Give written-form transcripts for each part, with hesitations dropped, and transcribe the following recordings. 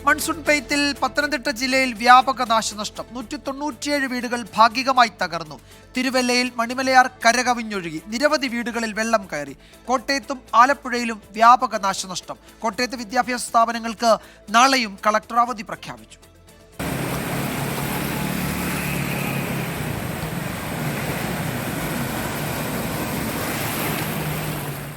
Monsoon പെയ്ത്തിൽ Pathanamthitta ജില്ലയിൽ വ്യാപക നാശനഷ്ടം. 197 വീടുകൾ ഭാഗികമായി തകർന്നു. തിരുവല്ലയിൽ മണിമലയാർ കരകവിഞ്ഞൊഴുകി. നിരവധി വീടുകളിൽ വെള്ളം കയറി. കോട്ടയത്തും ആലപ്പുഴയിലും വ്യാപക നാശനഷ്ടം. കോട്ടയത്ത് വിദ്യാഭ്യാസ സ്ഥാപനങ്ങൾക്ക് നാളെയും കളക്ടർ അവധി പ്രഖ്യാപിച്ചു.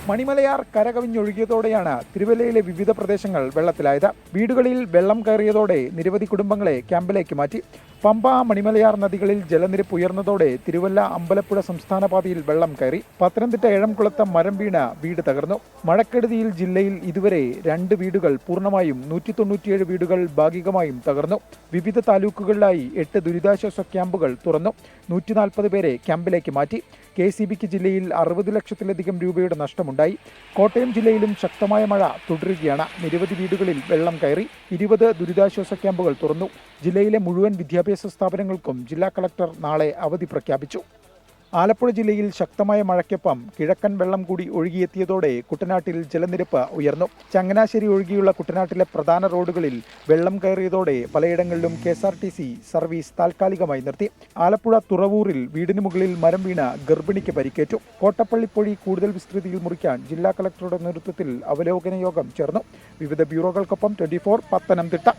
മണിമലയാർ കരകവിഞ്ഞൊഴുകിയതോടെയാണ് തിരുവല്ലയിലെ വിവിധ പ്രദേശങ്ങൾ വെള്ളത്തിലായത്. വീടുകളിൽ വെള്ളം കയറിയതോടെ നിരവധി കുടുംബങ്ങളെ ക്യാമ്പിലേക്ക് മാറ്റി. പമ്പ, മണിമലയാർ നദികളിൽ ജലനിരപ്പ് ഉയർന്നതോടെ തിരുവല്ല അമ്പലപ്പുഴ സംസ്ഥാന പാതയിൽ വെള്ളം കയറി. പത്തനംതിട്ട എഴംകുളത്ത് മരം വീണ് വീട് തകർന്നു. മഴക്കെടുതിയിൽ ജില്ലയിൽ ഇതുവരെ 2 വീടുകൾ പൂർണ്ണമായും 197 വീടുകൾ ഭാഗികമായും തകർന്നു. വിവിധ താലൂക്കുകളിലായി 8 ദുരിതാശ്വാസ ക്യാമ്പുകൾ തുറന്നു. 140 പേരെ ക്യാമ്പിലേക്ക് മാറ്റി. KCBക്ക് ജില്ലയിൽ 60 ലക്ഷത്തിലധികം രൂപയുടെ നഷ്ടമുണ്ടായി. കോട്ടയം ജില്ലയിലും ശക്തമായ മഴ തുടരുകയാണ്. നിരവധി വീടുകളിൽ വെള്ളം കയറി. 20 ദുരിതാശ്വാസ ക്യാമ്പുകൾ തുറന്നു. ജില്ലയിലെ മുഴുവൻ വിദ്യാഭ്യാസ സ്ഥാപനങ്ങൾക്കും ജില്ലാ കളക്ടർ നാളെ അവധി പ്രഖ്യാപിച്ചു. ആലപ്പുഴ ജില്ലയിൽ ശക്തമായ മഴയ്ക്കൊപ്പം കിഴക്കൻ വെള്ളം കൂടി ഒഴുകിയെത്തിയതോടെ കുട്ടനാട്ടിൽ ജലനിരപ്പ് ഉയർന്നു. ചങ്ങനാശ്ശേരി ഒഴികെയുള്ള കുട്ടനാട്ടിലെ പ്രധാന റോഡുകളിൽ വെള്ളം കയറിയതോടെ പലയിടങ്ങളിലും KSRTC സർവീസ് താൽക്കാലികമായി നിർത്തി. ആലപ്പുഴ തുറവൂരിൽ വീടിന് മുകളിൽ മരം വീണ് ഗർഭിണിക്ക് പരിക്കേറ്റു. കോട്ടപ്പള്ളിപ്പൊഴി കൂടുതൽ വിസ്തൃതിയിൽ മുറിക്കാൻ ജില്ലാ കളക്ടറുടെ നേതൃത്വത്തിൽ അവലോകന യോഗം ചേർന്നു. വിവിധ ബ്യൂറോകൾക്കൊപ്പം 24 പത്തനംതിട്ട.